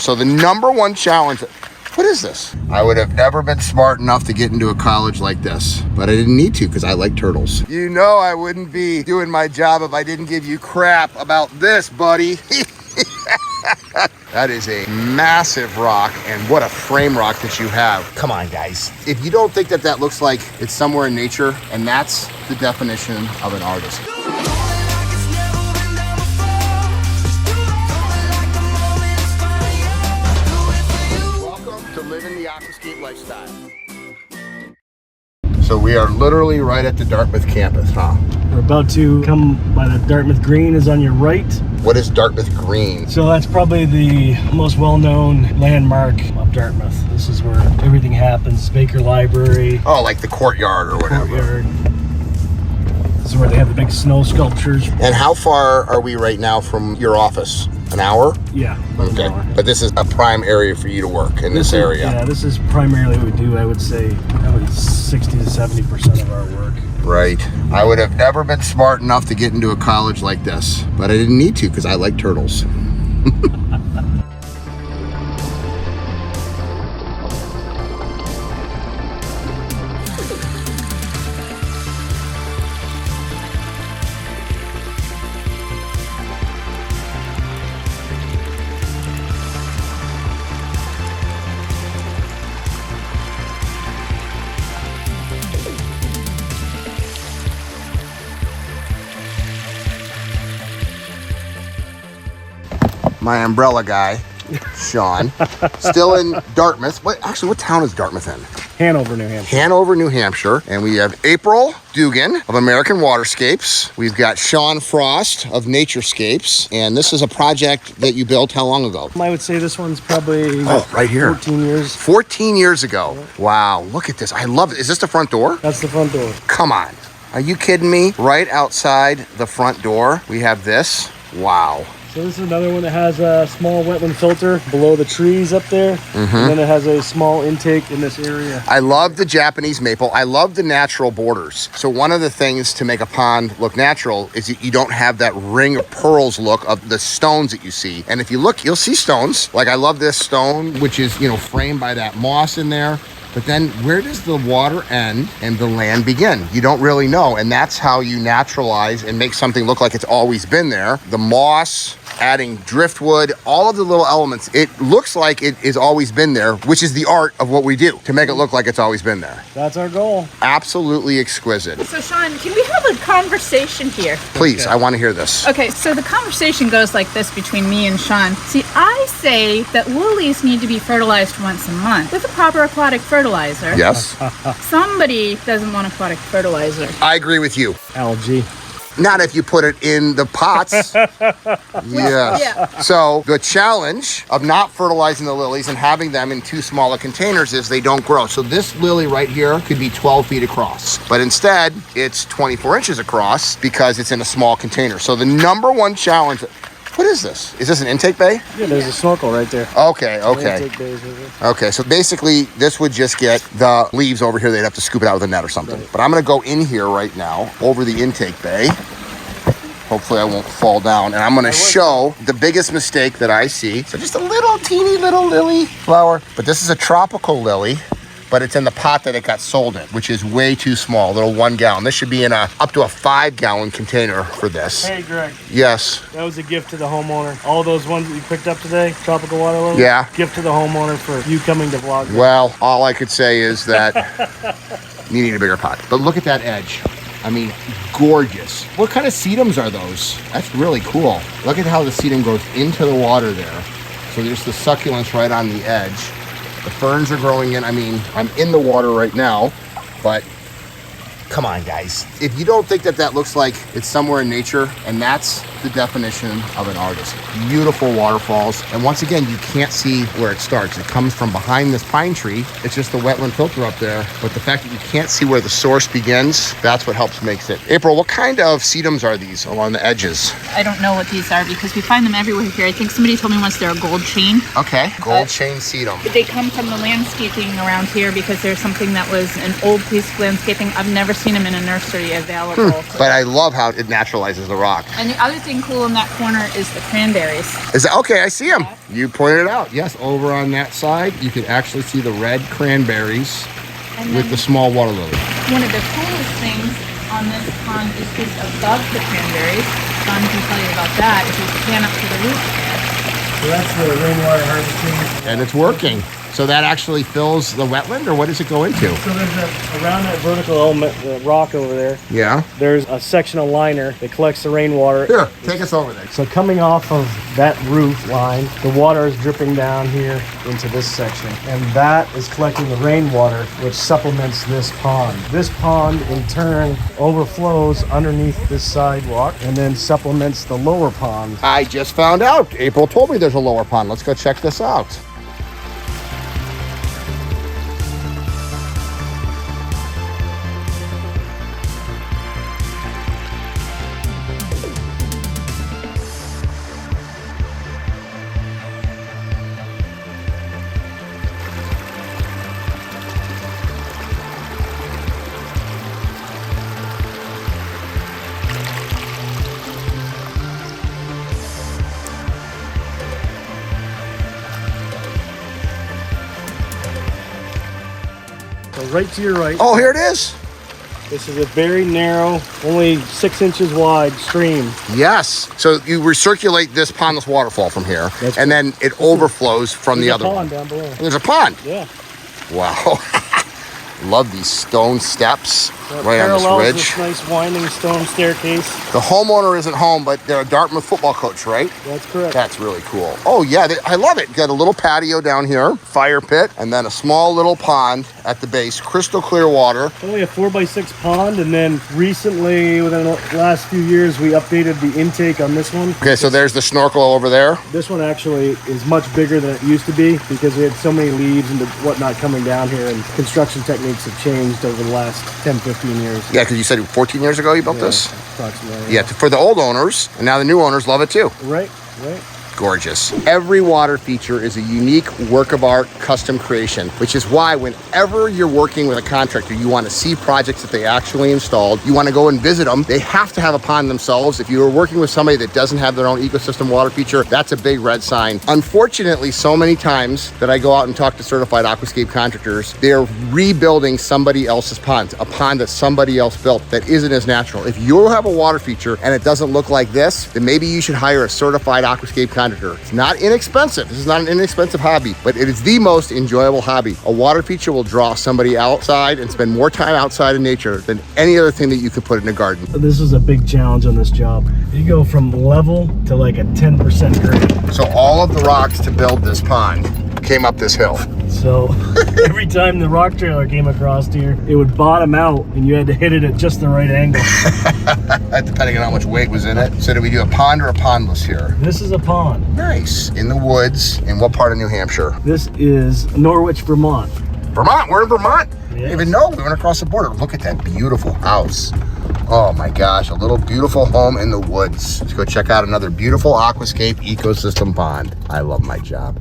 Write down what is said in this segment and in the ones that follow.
So the #1 challenge, what is this? I would have never been smart enough to get into a college like this, but I didn't need to because I like turtles. You know I wouldn't be doing my job if I didn't give you crap about this, buddy. That is a massive rock, and what a frame rock that you have. Come on, guys. If you don't think that that looks like it's somewhere in nature, and that's the definition of an artist. Welcome to living the Aquascape lifestyle. So we are literally right at the Dartmouth campus, huh? We're about to come by the Dartmouth Green is on your right. What is Dartmouth Green? So that's probably the most well-known landmark of Dartmouth. This is where everything happens. Baker Library. Oh, like the courtyard or whatever. Courtyard. This is where they have the big snow sculptures. And how far are we right now from your office? An hour? Yeah. Okay. But this is a prime area for you to work in this area. Yeah, this is primarily what we do. I would say probably 60 to 70% of our work. Right. I would have never been smart enough to get into a college like this, but I didn't need to because I like turtles. My umbrella guy, Sean, still in Dartmouth. What town is Dartmouth in? Hannover, New Hampshire. Hanover, New Hampshire. And we have April Dugan of American Waterscapes. We've got Sean Frost of Naturescapes. And this is a project that you built how long ago? I would say this one's probably right here. 14 years. 14 years ago. Yeah. Wow, look at this. I love it. Is this the front door? That's the front door. Come on. Are you kidding me? Right outside the front door, we have this. Wow. So this is another one that has a small wetland filter below the trees up there. And then it has a small intake in this area. I love the Japanese maple. I love the natural borders. So one of the things to make a pond look natural is that you don't have that ring of pearls look of the stones that you see. And if you look, you'll see stones. Like I love this stone, which is, framed by that moss in there. But then where does the water end and the land begin? You don't really know. And that's how you naturalize and make something look like it's always been there. The moss, adding driftwood, all of the little elements, it looks like it has always been there, which is the art of what we do, to make it look like it's always been there. That's our goal. Absolutely exquisite. So Sean, can we have a conversation here? Please, okay. I want to hear this. Okay, so the conversation goes like this between me and Sean. See, I say that lilies need to be fertilized once a month with a proper aquatic fertilizer. Yes. Somebody doesn't want aquatic fertilizer. I agree with you. Algae. Not if you put it in the pots. Yeah. So the challenge of not fertilizing the lilies and having them in too small containers is they don't grow. So this lily right here could be 12 feet across, but instead it's 24 inches across because it's in a small container. So the #1 challenge. What is this? Is this an intake bay? Yeah, there's a snorkel right there. Okay. Intake bay is right there. Okay, so basically this would just get the leaves over here. They'd have to scoop it out with a net or something. Right. But I'm gonna go in here right now over the intake bay. Hopefully I won't fall down. And I'm gonna show the biggest mistake that I see. So just a little teeny little lily flower. But this is a tropical lily, but it's in the pot that it got sold in, which is way too small, a little 1 gallon. This should be in up to a 5-gallon container for this. Hey, Greg. Yes. That was a gift to the homeowner. All those ones that you picked up today, tropical water lilies. Yeah. Gift to the homeowner for you coming to vlog. Well, all I could say is that you need a bigger pot. But look at that edge. I mean, gorgeous. What kind of sedums are those? That's really cool. Look at how the sedum goes into the water there. So there's the succulents right on the edge. The ferns are growing in. I mean, I'm in the water right now, but come on, guys. If you don't think that that looks like it's somewhere in nature, and that's the definition of an artist. Beautiful waterfalls. And once again, you can't see where it starts. It comes from behind this pine tree. It's just the wetland filter up there. But the fact that you can't see where the source begins, that's what helps makes it. April, what kind of sedums are these along the edges? I don't know what these are because we find them everywhere here. I think somebody told me once they're a gold chain. Okay, gold chain sedum. They come from the landscaping around here because there's something that was an old piece of landscaping. I've never seen them in a nursery available. But I love how it naturalizes the rock. And the other thing thing cool in that corner is the cranberries. Is that okay? I see them. You pointed it out. Yes, over on that side, you can actually see the red cranberries with the small water lily. One of the coolest things on this pond is just above the cranberries. Sean can tell you about that if you pan up to the roof there. So that's the rainwater harvesting. And it's working. So that actually fills the wetland, or what does it go into? So there's around that vertical element, the rock over there, Yeah. there's a section of liner that collects the rainwater. Here, take us over there. So coming off of that roof line, the water is dripping down here into this section. And that is collecting the rainwater, which supplements this pond. This pond, in turn, overflows underneath this sidewalk and then supplements the lower pond. I just found out. April told me there's a lower pond. Let's go check this out. So right to your right, Oh, here it is. this is a very narrow, only 6 inches wide stream. Yes. So you recirculate this pondless waterfall from here, That's and then it overflows from the There's other a one. pond down below. There's a pond. Yeah. Wow. Love these stone steps That right on this parallels ridge. this nice winding stone staircase. The homeowner isn't home, but they're a Dartmouth football coach, right? That's correct. That's really cool. Oh yeah, I love it. Got a little patio down here, fire pit, and then a small little pond at the base, crystal clear water. It's only a 4x6 pond, and then recently, within the last few years, we updated the intake on this one. Okay, so there's the snorkel over there. This one actually is much bigger than it used to be because we had so many leaves and whatnot coming down here, and construction techniques have changed over the last 10, 15 years. Yeah, because you said 14 years ago you built this? Approximately. Yeah, for the old owners, and now the new owners love it too. Right. Gorgeous. Every water feature is a unique work of art, custom creation, which is why whenever you're working with a contractor, you want to see projects that they actually installed. You want to go and visit them. They have to have a pond themselves. If you are working with somebody that doesn't have their own ecosystem water feature, that's a big red sign. Unfortunately, so many times that I go out and talk to certified aquascape contractors, they're rebuilding somebody else's pond, a pond that somebody else built that isn't as natural. If you have a water feature and it doesn't look like this, then maybe you should hire a certified aquascape contractor. It's not inexpensive. This is not an inexpensive hobby, but it is the most enjoyable hobby. A water feature will draw somebody outside and spend more time outside in nature than any other thing that you could put in a garden. This is a big challenge on this job. You go from level to like a 10% grade. So all of the rocks to build this pond came up this hill. So every time the rock trailer came across here, it would bottom out and you had to hit it at just the right angle. Depending on how much weight was in it. So did we do a pond or a pondless here? This is a pond. Nice. In the woods. In what part of New Hampshire? This is Norwich, Vermont. Vermont. We're in Vermont. Yes. Didn't even know. We went across the border. Look at that beautiful house. Oh my gosh, a little beautiful home in the woods. Let's go check out another beautiful aquascape ecosystem pond. I love my job.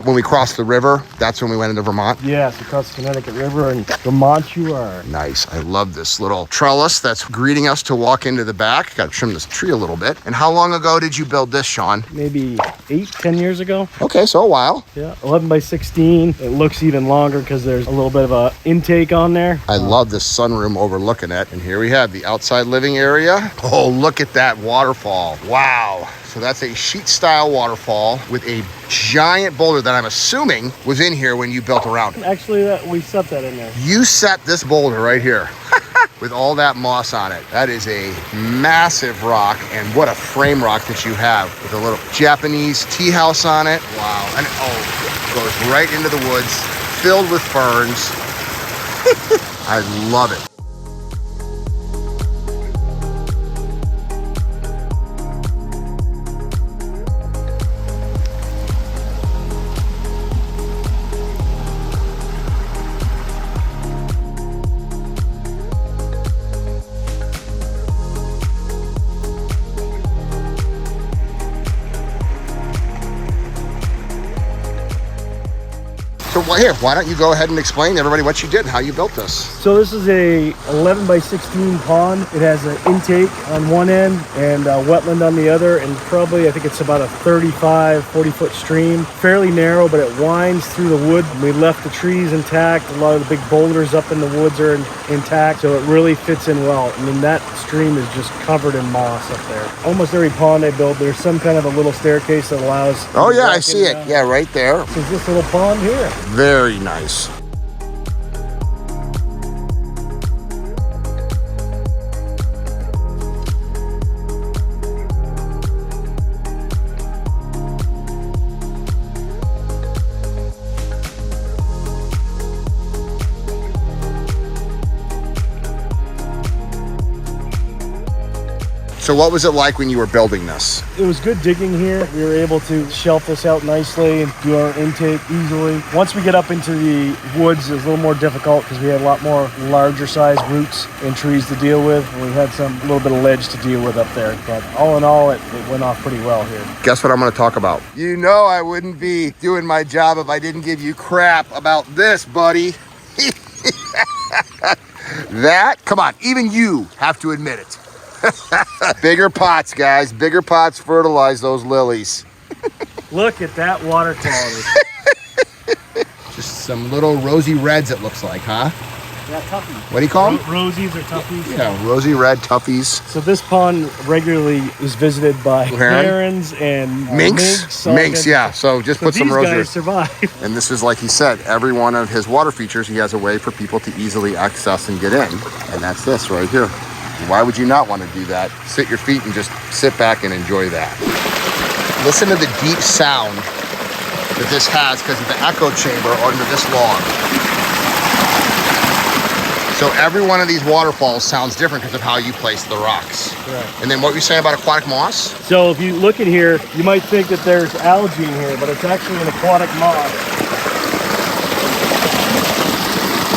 When we crossed the river, that's when we went into Vermont. Yes, across the Connecticut River, and Vermont you are. Nice. I love this little trellis that's greeting us to walk into the back. Got to trim this tree a little bit. And how long ago did you build this, Sean? Maybe 8, 10 years ago. Okay, so a while. Yeah, 11 by 16. It looks even longer because there's a little bit of a intake on there. I love this sunroom overlooking it. And here we have the outside living area. Oh, look at that waterfall. Wow. So that's a sheet style waterfall with a giant boulder that I'm assuming was in here when you built around it. Actually, we set that in there. You set this boulder right here with all that moss on it. That is a massive rock, and what a frame rock that you have with a little Japanese tea house on it. Wow. And oh, it goes right into the woods, filled with ferns. I love it. So here, why don't you go ahead and explain to everybody what you did and how you built this? So this is a 11 by 16 pond. It has an intake on one end and a wetland on the other, and probably I think it's about a 40 foot stream. Fairly narrow, but it winds through the wood. We left the trees intact. A lot of the big boulders up in the woods are intact, so it really fits in well. I mean, that stream is just covered in moss up there. Almost every pond I build, there's some kind of a little staircase that allows. Oh yeah, I see it. Yeah, right there. This is this little pond here. Very nice. So what was it like when you were building this? It was good digging here. We were able to shelf this out nicely and do our intake easily. Once we get up into the woods, it was a little more difficult because we had a lot more larger sized roots and trees to deal with. And we had a little bit of ledge to deal with up there. But all in all, it went off pretty well here. Guess what I'm going to talk about? You know I wouldn't be doing my job if I didn't give you crap about this, buddy. That, come on, even you have to admit it. Bigger pots, guys. Bigger pots fertilize those lilies. Look at that water quality. Just some little rosy reds, it looks like, huh? Yeah, toughies. What do you call them? Rosies or toughies. Yeah, rosy red toughies. So this pond regularly is visited by herons and minks. Minks, yeah. So just put some rosy. These guys survive. And this is, like he said, every one of his water features, he has a way for people to easily access and get in. And that's this right here. Why would you not want to do that? Sit your feet and just sit back and enjoy that. Listen to the deep sound that this has because of the echo chamber under this log. So every one of these waterfalls sounds different because of how you place the rocks. Correct. And then what were you saying about aquatic moss? So if you look in here, you might think that there's algae in here, but it's actually an aquatic moss.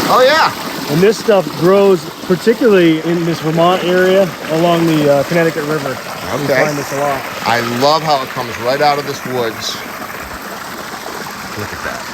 Oh yeah. And this stuff grows particularly in this Vermont area along the Connecticut River. Okay. We find this a lot. I love how it comes right out of this woods. Look at that.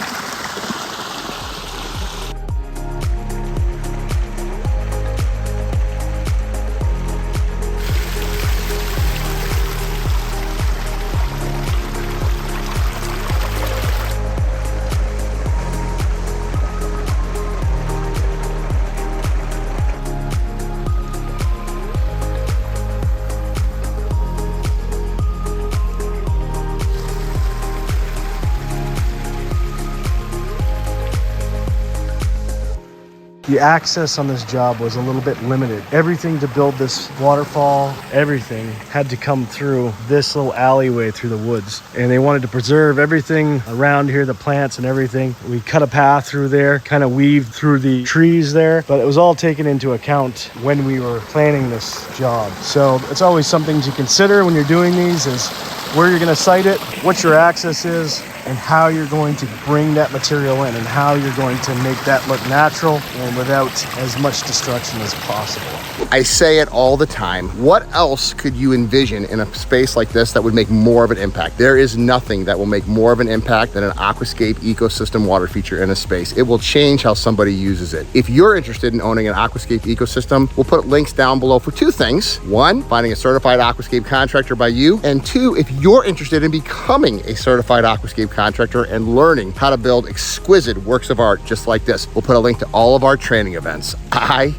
The access on this job was a little bit limited. Everything to build this waterfall, everything had to come through this little alleyway through the woods. And they wanted to preserve everything around here, the plants and everything. We cut a path through there, kind of weaved through the trees there, but it was all taken into account when we were planning this job. So it's always something to consider when you're doing these is where you're gonna site it, what your access is, and how you're going to bring that material in and how you're going to make that look natural and without as much destruction as possible. I say it all the time. What else could you envision in a space like this that would make more of an impact? There is nothing that will make more of an impact than an aquascape ecosystem water feature in a space. It will change how somebody uses it. If you're interested in owning an aquascape ecosystem, we'll put links down below for two things. One, finding a certified aquascape contractor by you. And two, if you're interested in becoming a certified aquascape contractor and learning how to build exquisite works of art just like this, we'll put a link to all of our training events. I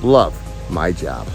love my job.